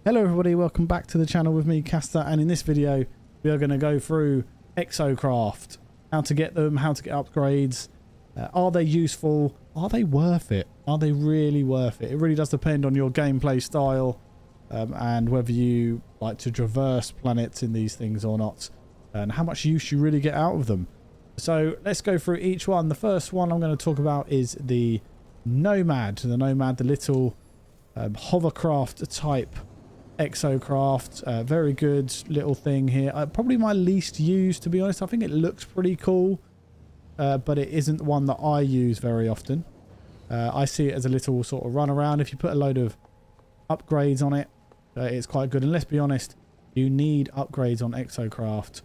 Hello everybody, welcome back to the channel with me, Caster, and in this video we are going to go through Exocraft, how to get them, how to get upgrades, are they useful, are they worth it, are they really worth it? It really does depend on your gameplay style and whether you like to traverse planets in these things or not, and how much use you really get out of them. So let's go through each one. The first one I'm going to talk about is the Nomad, the little hovercraft type Exocraft. Very good little thing here. Probably my least used, to be honest. I think it looks pretty cool, but it isn't one that I use very often. I see it as a little sort of run around. If you put a load of upgrades on it, it's quite good. And let's be honest, you need upgrades on Exocraft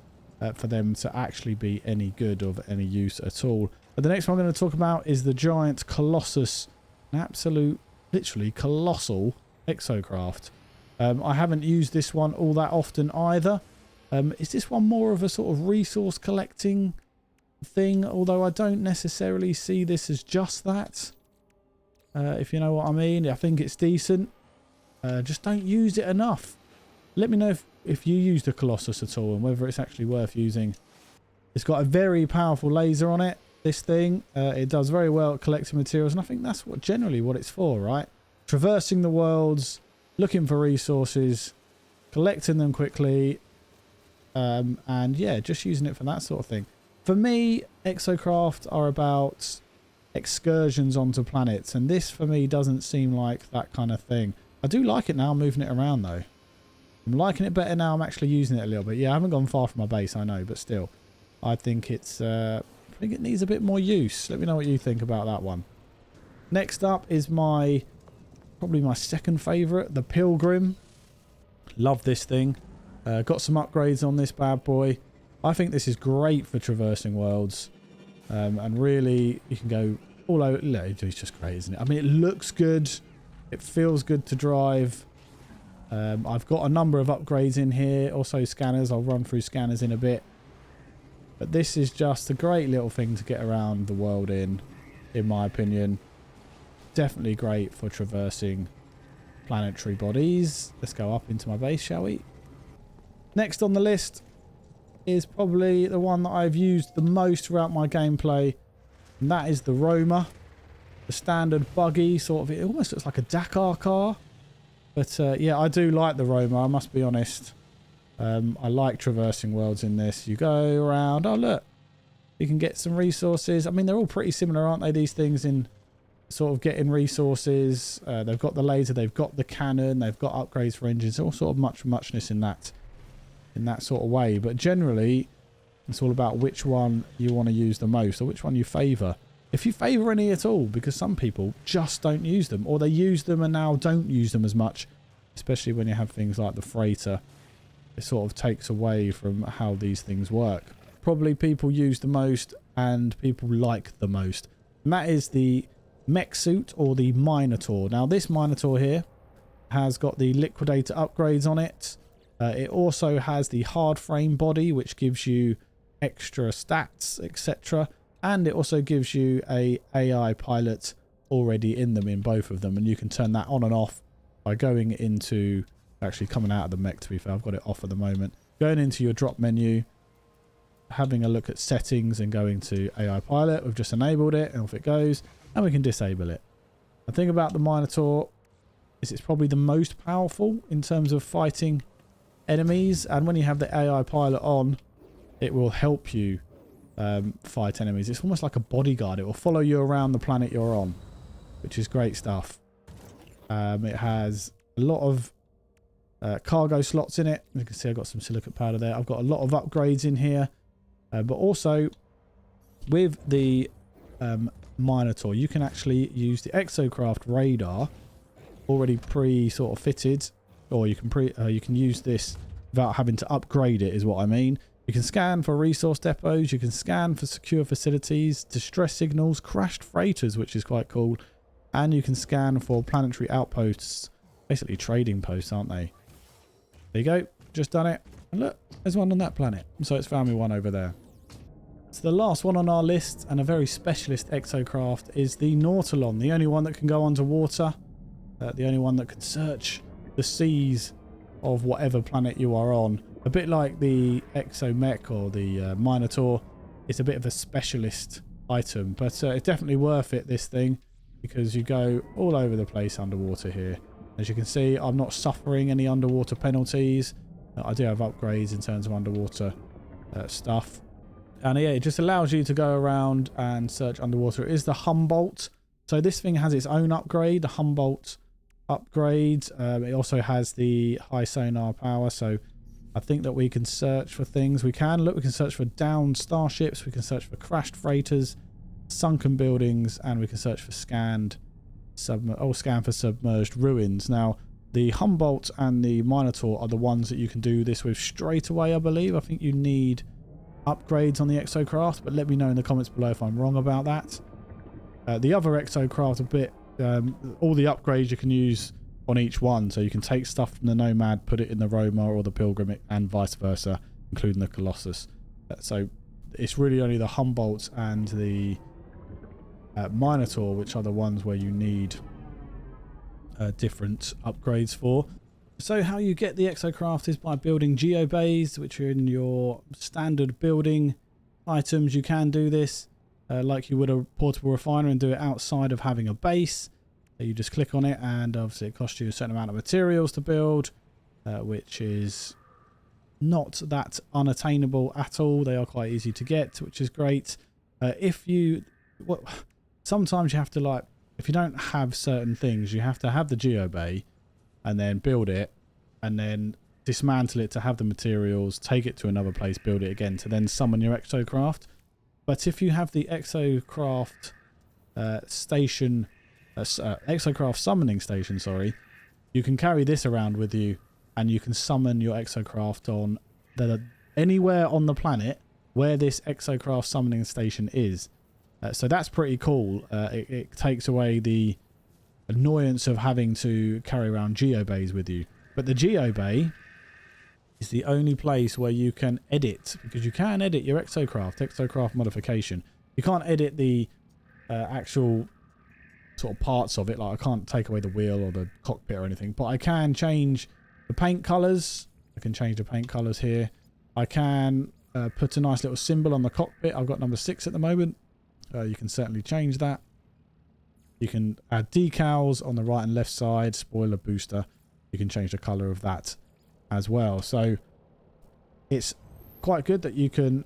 for them to actually be any good or of any use at all. But the next one I'm going to talk about is the giant Colossus, an absolute, literally colossal Exocraft. I haven't used this one all that often either. Is this one more of a sort of resource collecting thing? Although I don't necessarily see this as just that. If you know what I mean. I think it's decent. Just don't use it enough. Let me know if you use the Colossus at all and whether it's actually worth using. It's got a very powerful laser on it, this thing. It does very well at collecting materials, and I think that's generally what it's for, right? Traversing the worlds, looking for resources, collecting them quickly, and yeah, just using it for that sort of thing. For me, Exocraft are about excursions onto planets, and this for me doesn't seem like that kind of thing. I do like it now, moving it around though. I'm liking it better now. I'm actually using it a little bit. Yeah, I haven't gone far from my base, I know, but still, I think it's I think it needs a bit more use. Let me know what you think about that one. Next up is probably my second favourite, the Pilgrim. Love this thing. Got some upgrades on this bad boy. I think this is great for traversing worlds. And really, you can go all over. It's just great, isn't it? I mean, it looks good. It feels good to drive. I've got a number of upgrades in here. Also scanners. I'll run through scanners in a bit. But this is just a great little thing to get around the world in my opinion. Definitely great for traversing planetary bodies. Let's go up into my base, shall we? Next on the list is probably the one that I've used the most throughout my gameplay, and that is the Roma. The standard buggy, sort of. It almost looks like a Dakar car. But yeah, I do like the Roma, I must be honest. I like traversing worlds in this. You go around. Oh, look. You can get some resources. I mean, they're all pretty similar, aren't they, these things, in sort of getting resources. They've got the laser, they've got the cannon, they've got upgrades for engines, all sort of muchness in that sort of way. But generally, it's all about which one you want to use the most, or which one you favour. If you favour any at all, because some people just don't use them, or they use them and now don't use them as much, especially when you have things like the freighter. It sort of takes away from how these things work. Probably people use the most and people like the most, and that is the mech suit, or the Minotaur. Now this Minotaur here has got the liquidator upgrades on it. It also has the hard frame body, which gives you extra stats, etc. And it also gives you a AI pilot already in them, in both of them, and you can turn that on and off by going into, actually coming out of the mech, to be fair, I've got it off at the moment, going into your drop menu, having a look at settings and going to AI pilot. We've just enabled it and off it goes, and we can disable it. The thing about the Minotaur is it's probably the most powerful in terms of fighting enemies, and when you have the AI pilot on, it will help you fight enemies. It's almost like a bodyguard. It will follow you around the planet you're on, which is great stuff. It has a lot of cargo slots in it. You can see I've got some silicate powder there. I've got a lot of upgrades in here, but also with the Minotaur, you can actually use the Exocraft radar already sort of fitted, or you can use this without having to upgrade it, is what I mean. You can scan for resource depots, you can scan for secure facilities, distress signals, crashed freighters, which is quite cool, and you can scan for planetary outposts, basically trading posts, aren't they? There you go, just done it, and look, there's one on that planet, so it's found me one over there. So the last one on our list, and a very specialist Exocraft, is the Nautilon, the only one that can go underwater, the only one that can search the seas of whatever planet you are on. A bit like the Exomech or the Minotaur. It's a bit of a specialist item, but it's definitely worth it, this thing, because you go all over the place underwater here. As you can see, I'm not suffering any underwater penalties. I do have upgrades in terms of underwater stuff. And yeah, it just allows you to go around and search underwater. It is the Humboldt. So this thing has its own upgrade, the Humboldt upgrade. It also has the high sonar power. So I think that we can search for things. We can search for downed starships. We can search for crashed freighters, sunken buildings, and we can search for scan for submerged ruins. Now, the Humboldt and the Minotaur are the ones that you can do this with straight away, I believe. I think you need upgrades on the Exocraft, but let me know in the comments below if I'm wrong about that. The other Exocraft all the upgrades you can use on each one, so you can take stuff from the Nomad, put it in the Roma or the Pilgrim, and vice versa, including the Colossus. So it's really only the Humboldt and the Minotaur which are the ones where you need different upgrades for. So how you get the Exocraft is by building geobays, which are in your standard building items. You can do this like you would a portable refiner and do it outside of having a base. You just click on it, and obviously it costs you a certain amount of materials to build, which is not that unattainable at all. They are quite easy to get, which is great. Sometimes you have to, like, if you don't have certain things, you have to have the geobay and then build it and then dismantle it to have the materials, take it to another place, build it again to then summon your Exocraft. But if you have the Exocraft station, Exocraft summoning station, sorry, you can carry this around with you and you can summon your Exocraft on anywhere on the planet where this Exocraft summoning station is. So that's pretty cool. It takes away the annoyance of having to carry around geobays with you. But the geobay is the only place where you can edit, because you can edit your Exocraft modification. You can't edit the actual sort of parts of it. Like, I can't take away the wheel or the cockpit or anything, but I can change the paint colors. I can change the paint colors here. I can put a nice little symbol on the cockpit. I've got number 6 at the moment. You can certainly change that. You can add decals on the right and left side, spoiler, booster. You can change the color of that as well. So it's quite good that you can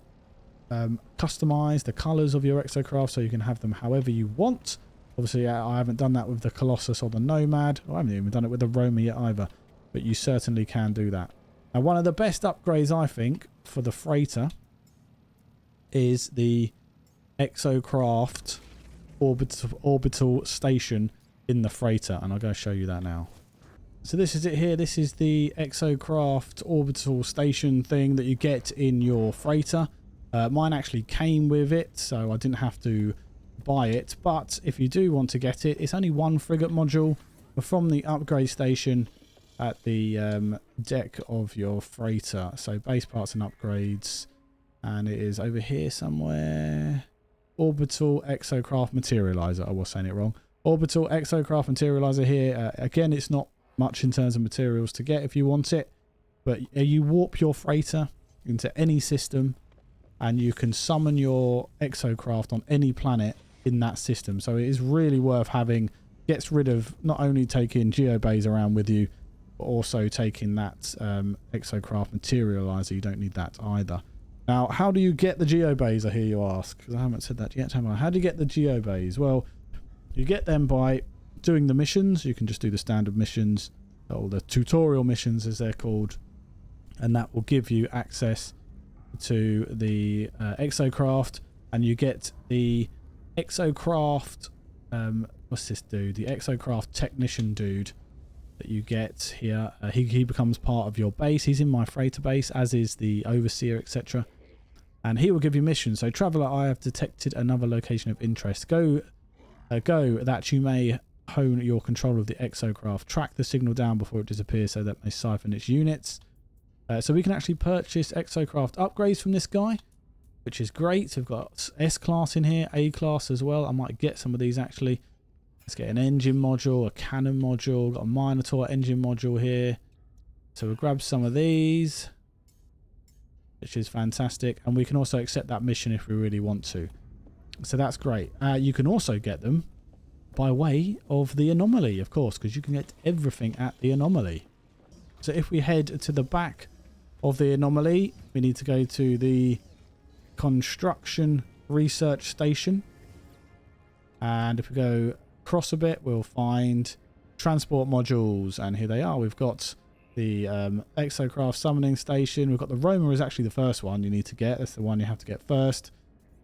customize the colors of your Exocraft so you can have them however you want. Obviously, I haven't done that with the Colossus or the Nomad. I haven't even done it with the Roma yet either. But you certainly can do that. Now, one of the best upgrades, I think, for the freighter is the Exocraft orbital station in the freighter. And I'll go show you that now. So this is it here. This is the Exocraft orbital station thing that you get in your freighter. Mine actually came with it, so I didn't have to buy it, but if you do want to get it, it's only one frigate module from the upgrade station at the deck of your freighter. So base parts and upgrades, and it is over here somewhere. Orbital Exocraft materializer. I was saying it wrong. Orbital Exocraft materializer here. Again, it's not much in terms of materials to get if you want it, but you warp your freighter into any system and you can summon your Exocraft on any planet in that system. So it is really worth having. Gets rid of not only taking geobays around with you, but also taking that Exocraft materializer. You don't need that either. Now, how do you get the geobays, I hear you ask? Because I haven't said that yet, have I? How do you get the geobays? Well, you get them by doing the missions. You can just do the standard missions, or the tutorial missions as they're called, and that will give you access to the Exocraft, and you get the Exocraft what's this dude, the Exocraft technician dude that you get here. He becomes part of your base. He's in my freighter base, as is the overseer, etc., and he will give you missions. So, traveler, I have detected another location of interest. Go that you may hone your control of the Exocraft. Track the signal down before it disappears so that may siphon its units. So we can actually purchase Exocraft upgrades from this guy, which is great. We've got S-Class in here, A-Class as well. I might get some of these actually. Let's get an engine module, a cannon module, got a Minotaur engine module here. So we'll grab some of these, which is fantastic. And we can also accept that mission if we really want to. So that's great. You can also get them by way of the anomaly, of course, because you can get everything at the anomaly. So if we head to the back of the anomaly, we need to go to the construction research station. And if we go across a bit, we'll find transport modules. And here they are. We've got the Exocraft summoning station. We've got the Roma is actually the first one you need to get. That's the one you have to get first.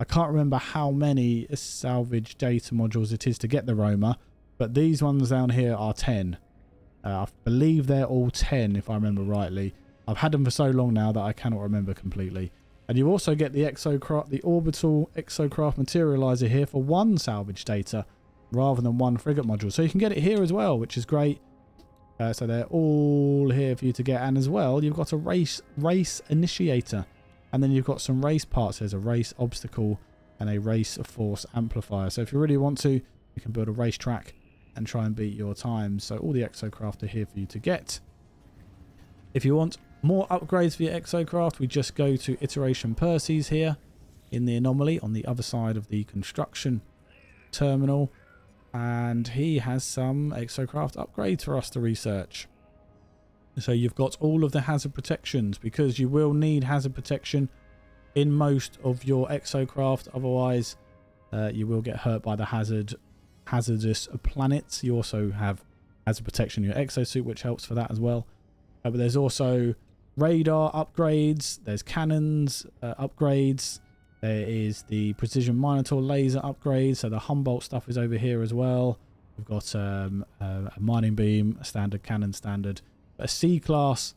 I can't remember how many salvage data modules it is to get the Roma, but these ones down here are 10. I believe they're all 10 if I remember rightly. I've had them for so long now that I cannot remember completely. And you also get the Exocraft, the orbital Exocraft materializer here for 1 salvage data rather than 1 frigate module. So you can get it here as well, which is great. So they're all here for you to get. And as well, you've got a race initiator. And then you've got some race parts. There's a race obstacle and a race force amplifier. So if you really want to, you can build a racetrack and try and beat your times. So all the Exocraft are here for you to get. If you want more upgrades for your Exocraft, we just go to Iteration Percy's here in the anomaly on the other side of the construction terminal. And he has some Exocraft upgrades for us to research. So you've got all of the hazard protections, because you will need hazard protection in most of your Exocraft. Otherwise, you will get hurt by the hazardous planets. You also have hazard protection in your exosuit, which helps for that as well. But there's also radar upgrades. There's cannons upgrades. There is the precision minotaur laser upgrade. So the Humboldt stuff is over here as well. We've got a mining beam, a standard cannon standard. A C-class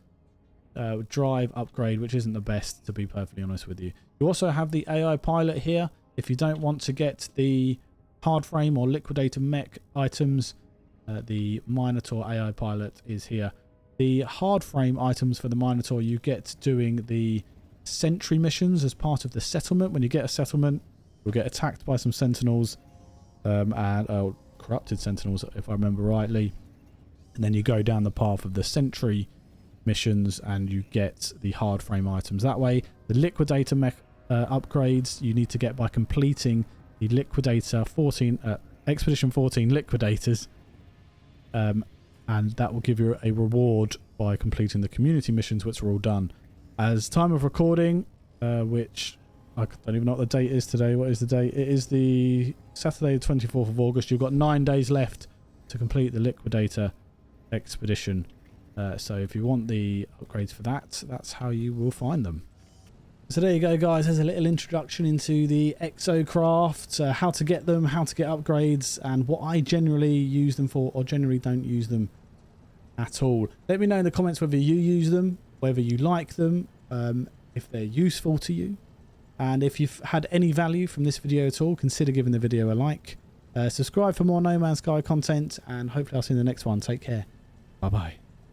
drive upgrade, which isn't the best, to be perfectly honest with you. You also have the AI pilot here. If you don't want to get the hard frame or liquidator mech items, the Minotaur AI pilot is here. The hard frame items for the Minotaur you get doing the sentry missions as part of the settlement. When you get a settlement, you'll get attacked by some sentinels and corrupted sentinels, if I remember rightly. And then you go down the path of the sentry missions and you get the hard frame items that way. The liquidator mech upgrades you need to get by completing the liquidator 14 expedition 14 liquidators, and that will give you a reward by completing the community missions, which are all done. As time of recording, which I don't even know what the date is today. What is the date? It is the Saturday the 24th of August. You've got 9 days left to complete the liquidator expedition. So if you want the upgrades for that, that's how you will find them. So there you go, guys. There's a little introduction into the Exocraft, how to get them, how to get upgrades, and what I generally use them for, or generally don't use them at all. Let me know in the comments whether you use them, whether you like them, if they're useful to you, and if you've had any value from this video at all, consider giving the video a like. Subscribe for more No Man's Sky content, and hopefully I'll see you in the next one. Take care. Bye bye.